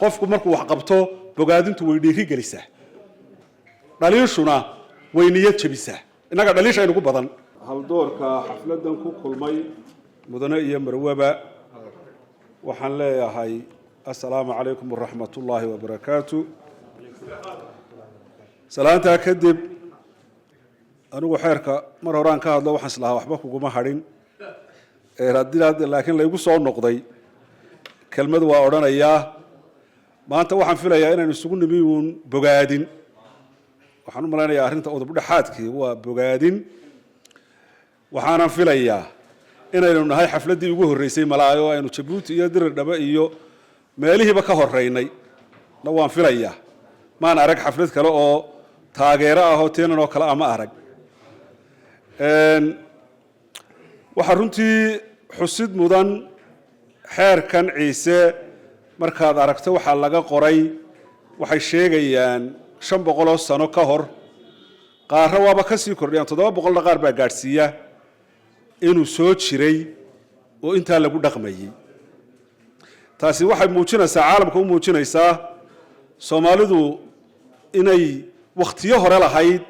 qofku markuu wax qabto bogaadintu way dhiiri gelisaa dhaliishuna way niyad jabisaa inaga dhaliisha aynu ku badan hal doorka xafladan ku kulmay mudane iyo marwaba waxaan leeyahay assalaamu calaykum waraxmatullaahi wabarakaatu salaanta kadib anigu xeerka mar horaan ka hadlo waxaan islahaa waxba kuguma hadhin laakiin laygu soo noqday kelmad waa odhanayaa maanta waxaan filayaa inaynu isugu nimi uun bogaadin waxaan u malaynayaa arrinta udubdhexaadkii waa bogaadin waxaanan filayaa inaynu nahay xafladdii ugu horreysay malaayo aynu jabuuti iyo diridhaba iyo meelihiiba ka horeynay na waan filayaa maan arag xaflad kale oo taageero ah oo teenan oo kale ama arag waxaa runtii xusid mudan xeerkan ciise markaad aragto waxaa laga qoray waxay sheegayaan 500 sano ka hor qaarra waaba ka sii kordhiyaan 700 qaar baa gaadhsiiya inuu soo jiray oo intaa lagu dhaqmayay taasi waxay muujinaysaa caalamka u muujinaysaa Soomaalidu inay waqtiyo hore lahayd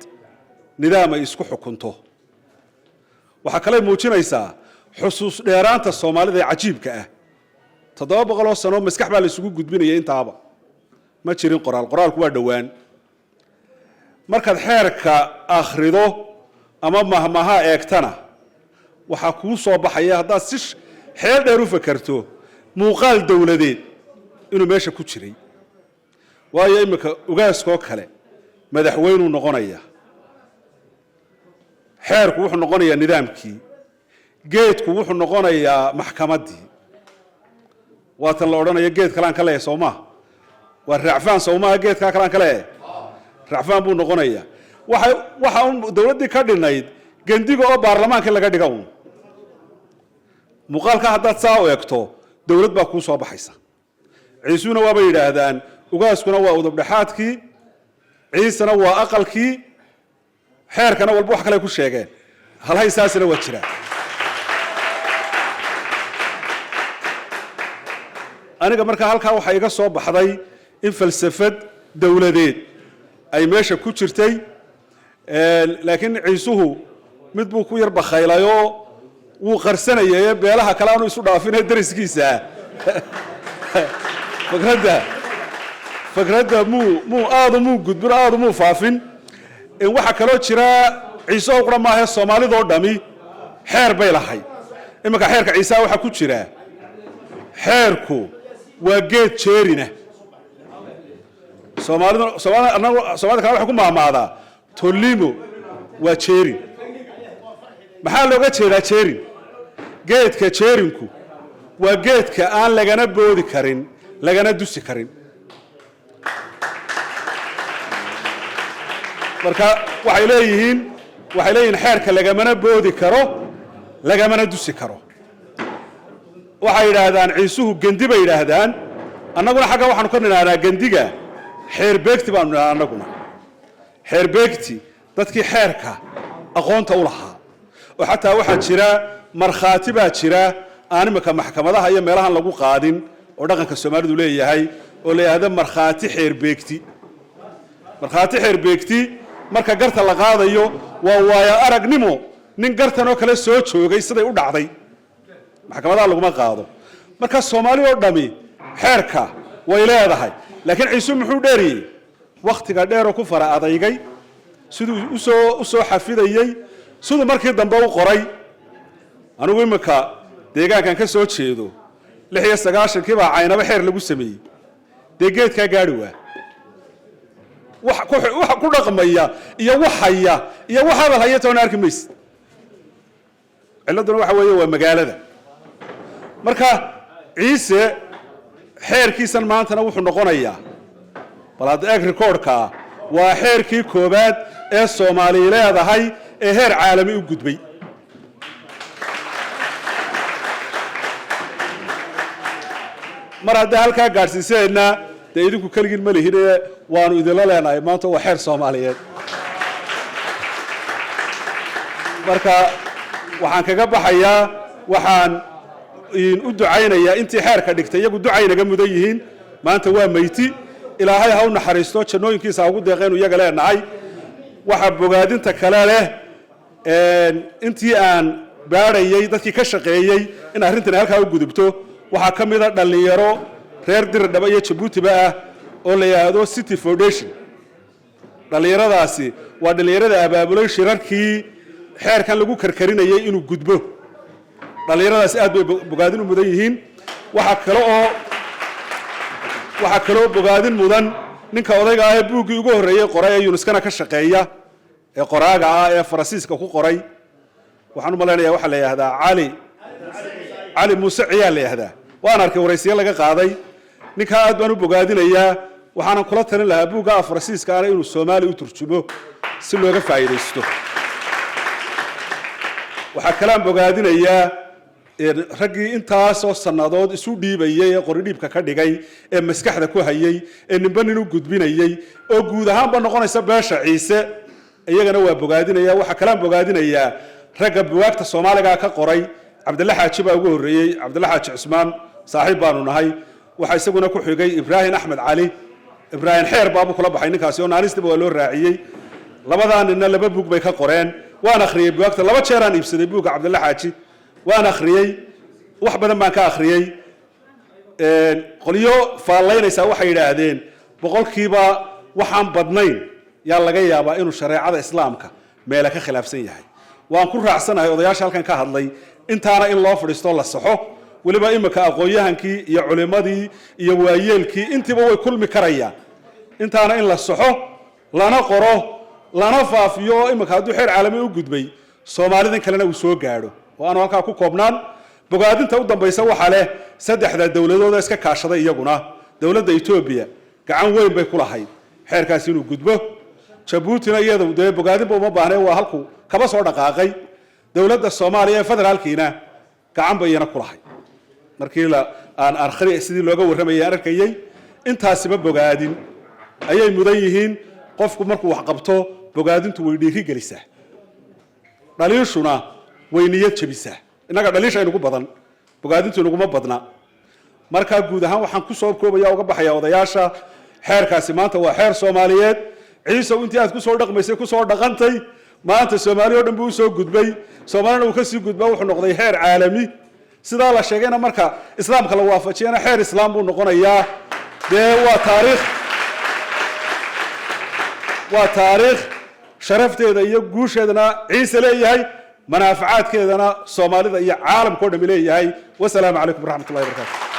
nidaam ay isku xukunto waxa kale muujinaysaa xusuus dheeraanta Soomaalida ee cajiibka ah 700 sano maskax baa la isugu gudbinayay intaaba ma jirin qoraalku waa dhawaan markaad xeerka akhrido ama mahmaha eegtana waxa ku soo baxaya haddaad si xeel dheer u fakarto muuqaal dawladeed inuu meesha ku jiray waayo imika ugaaskoo kale madaxweynu noqonaya xeerku wuxuu noqonayaa nidaamkii geedku wuxuu noqonayaa maxkamaddii waa tan la odhanaya geed kalaan ka leeyahay Soomaa waa raacfaan Soomaa geedka kalaan ka leeyahay raacfaan buu noqonayaa waxa dawladdii ka dhinayd gandiga oo baarlamaanka laga dhigo muuqaalka haddaad saa u eegto dawlad baa ku soo baxaysa ciisuna waaba yiraahdaan ugaaskuna waa udubdhexaadkii ciisana waa aqalkii xeerkana walba wax kale ku sheegeen hal haysaasina waa jira aniga marka halka waxa iga soo baxday in falsafad dawladeed ay meesha ku jirtay laakiin ciisuhu mid buu ku yar bakhaylayo wuu qarsanayay beelaha kale aanu isu dhaafin dariskiisa fakradda mu aadu gudbin aadu mu faafin in waxa kale jira ciise oo qura maahe Soomaalidu oo dhami xeer bay lahay imika xeerka ciise waxa ku jira xeerku waa geed jeerina Soomaalida kale waxa ku maamaadaa tolimo waa jeerin maxaa looga jeedaa jeerin geedka jeerinku waa geedka aan lagana boodi karin lagana dusi karin marka waxay leeyihiin xeerka lagamana boodi karo lagamana dusi karo waxay yiraahdaan ciisuhu gandi bay yiraahdaan annaguna xagga waxaanu ka ninaanaa gandiga xeer beegti baanu ninaanaa annaguna xeer beegti dadkii xeerka aqoonta u lahaa oo xataa waxa jira markhaati baa jira aan imika maxkamadaha iyo meelahan lagu qaadin oo dhaqanka Soomaalidu leeyahay oo leeyahay markhaati xeer beegti marka garta la qaadayo waa waaya aragnimo nin gartan oo kale soo joogay siday u dhacday maxkamadaha laguma qaado marka Soomaalidu oo dhami xeerka way leedahay laakiin ciisu muxuu dheeriyay waqtiga dheer oo ku fara adaygay sidoo u soo xafidayay sidoo markii dambe u qoray anigu imika deegaankan ka soo jeedo 96 kiiba caynaba xeer lagu sameeyay deegeedka gaari wax ku dhaqmaya iyo waxaya iyo waxa haya toona arki mays ciladuna waxa weeye waa magaalada marka ciise xeerkiisan maantana wuxuu noqonayaa balaad eeg recordka waa xeerkii koobaad ee Soomaaliya leedahay ee heer caalami u gudbay mar hadda halka gaarsiiseena idinku kaligin ma lihine waanu idin la leenahay maanta waa xeer Soomaaliyeed marka waxaan kaga baxayaa waxaan u ducaynayaa intii xeerka dhigtay iyagu ducaynaga mudan yihiin maanta waa meyti ilaahay ha u naxariisto jannooyinkiisa ugu deeqeen iyaga leenahay waxa bogaadinta kale leh intii aan baarayay dadkii ka shaqeeyay in arrintan halka u gudubto waxa kamid ah dhalinyaro reer Dirdhaba iyo Djibouti ba ah oo la yiraahdo City Foundation dhalinyaradaasi waa dhalinyarada abaabulay shirarkii xeerkan lagu karkarinayay inuu gudbo dhalinyaradaasi aad bay bogaadin u mudan yihiin waxa kale oo bogaadin mudan ninka odayga ah ee buuggii ugu horeeyay qoray ee UNESCO-na ka shaqeeya ee qoraaga ah ee Faransiiska ku qoray waxaan u maleynayaa waxa la yiraahdaa Ali Muuse Ciyaal la yiraahdaa waan arkay waraysiyo laga qaaday ninka aad baan u bogaadinayaa waxaan kula talin lahaa buugga Faransiiska ah inuu Soomaali u turjumo si looga faa'iideysto waxa kale aan bogaadinayaa raggii intaas oo sanadood isu dhiibayay ee qoridhiibka ka dhigay ee maskaxda ku hayay ee ninban inuu gudbinayay oo guud ahaanba noqonaysa beesha Ciise iyagana waa bogaadinaya waxa kale aan bogaadinayaa ragga buwaagta Soomaaliga ka qoray Cabdullaahi Xaaji baa ugu horeeyay Cabdullaahi Xaaji Cusmaan saaxiib baanu nahay waxa isaguna ku xigay Ibrahim Axmed Cali Ibrahim Xeer baabu kula baxay ninkaasi oo naanistiba waa loo raaciyay labadaanina laba buug bay ka qoreen waan akhriyay buwaagta laba jeer aan iibsaday buugga Cabdullaahi Xaaji waan akhriyay wax badan baan ka akhriyay qoliyo faalaynaysa waxay yiraahdeen boqolkiiba waxaan badnayn yaa laga yaabaa inuu shariicada islaamka meel ka khilaafsan yahay waan ku raacsanahay odayaasha halkan ka hadlay intaana in loo fadhiisto la saxo waliba imika aqoonyahankii iyo culimadii iyo waayeelkii intiba way kulmi karayaan intaana in la saxo lana qoro lana faafiyo imika hadduu xeer caalami u gudbay Soomaalidan kalena uu soo gaadho oo aan halka ku koobnaan bogaadinta u dambaysa waxa leh saddexda dawladood iska kaashaday iyaguna dawladda Itoobiya gacan weyn bay ku lahayd xeerkaasi inuu gudbo Djibouti-na iyadu bogaadin uma baahnay waa halku kaba soo dhaqaaqay dawladda Soomaaliya ee federaalkiina gacan bay iyana ku lahayd markii aan arkhari sidii looga warramayay arkayay intaasiba bogaadin ayay mudan yihiin qofku markuu wax qabto bogaadintu way dhiiri gelisaa dhaliishuna way niyad jabisaa inaga dhaliisha inagu badan bogaadintu inaguma badna marka guud ahaan waxaan ku soo koobaya uga baxaya odayaasha xeerkaasi maanta waa xeer Soomaaliyeed ciise intii aad ku soo dhaqmaysay ku soo dhaqantay maanta Soomaaliya oo dhan buu soo gudbay Soomaalina uu ka sii gudbay wuxuu noqday xeer caalami sida la sheegayna marka islaamka la waafajiyana xeer islaam buu noqonayaa waa taariikh sharafteeda iyo guusheedana ciise leeyahay manaafacaadkeedana Soomaalida iyo caalamka oo dhan leeyahay wassalaamu calaykum waraxmatullaahi wabarakaatuh